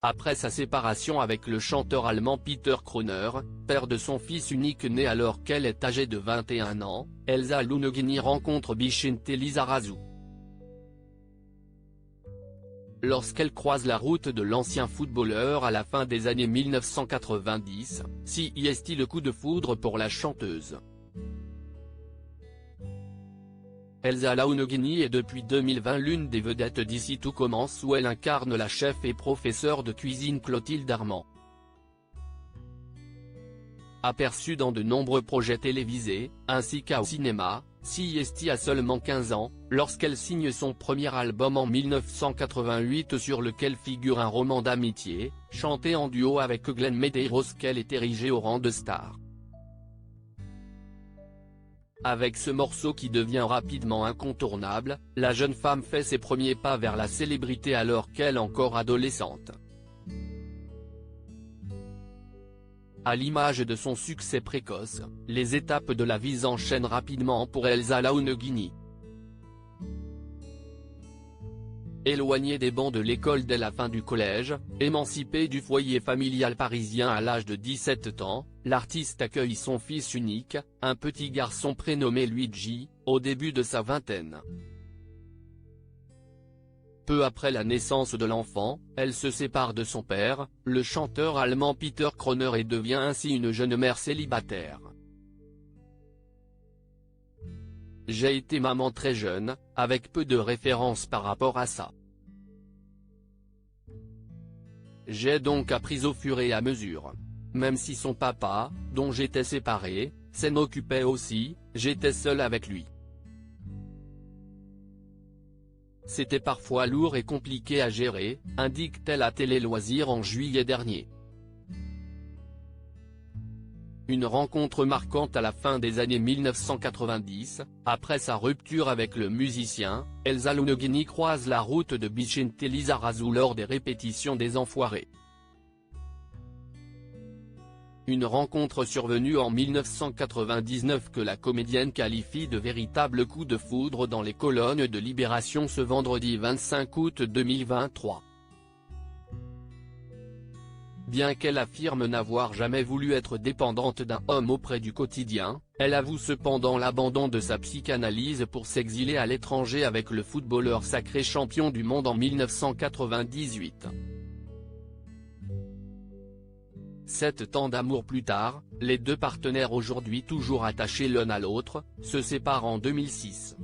après sa séparation avec le chanteur allemand Peter Kroner, père de son fils unique né alors qu'elle est âgée de 21 ans, Elsa Lunogini rencontre Bicinte Lizarazu. Lorsqu'elle croise la route de l'ancien footballeur à la fin des années 1990, c'est le coup de foudre pour la chanteuse. Elsa Lunogini est depuis 2020 l'une des vedettes d'Ici tout commence où elle incarne la chef et professeure de cuisine Clotilde Armand. Aperçue dans de nombreux projets télévisés, ainsi qu'au cinéma, c'est a seulement 15 ans, lorsqu'elle signe son premier album en 1988 sur lequel figure un roman d'amitié, chanté en duo avec Glenn Medeiros qu'elle est érigée au rang de star. Avec ce morceau qui devient rapidement incontournable, la jeune femme fait ses premiers pas vers la célébrité alors qu'elle est encore adolescente. À l'image de son succès précoce, les étapes de la vie s'enchaînent rapidement pour Elsa Lunogini. Éloignée des bancs de l'école dès la fin du collège, émancipée du foyer familial parisien à l'âge de 17 ans, l'artiste accueille son fils unique, un petit garçon prénommé Luigi, au début de sa vingtaine. Peu après la naissance de l'enfant, elle se sépare de son père, le chanteur allemand Peter Kroner et devient ainsi une jeune mère célibataire. J'ai été maman très jeune, avec peu de références par rapport à ça. J'ai donc appris au fur et à mesure. Même si son papa, dont j'étais séparé, s'en occupait aussi, j'étais seul avec lui. C'était parfois lourd et compliqué à gérer, indique-t-elle à Télé Loisirs en juillet dernier. Une rencontre marquante à la fin des années 1990, après sa rupture avec le musicien, Elsa Lunogini croise la route de Bicinte Lizarazu lors des répétitions des Enfoirés. Une rencontre survenue en 1999 que la comédienne qualifie de véritable coup de foudre dans les colonnes de Libération ce vendredi 25 août 2023. Bien qu'elle affirme n'avoir jamais voulu être dépendante d'un homme auprès du quotidien, elle avoue cependant l'abandon de sa psychanalyse pour s'exiler à l'étranger avec le footballeur sacré champion du monde en 1998. 7 ans d'amour plus tard, les deux partenaires aujourd'hui toujours attachés l'un à l'autre, se séparent en 2006.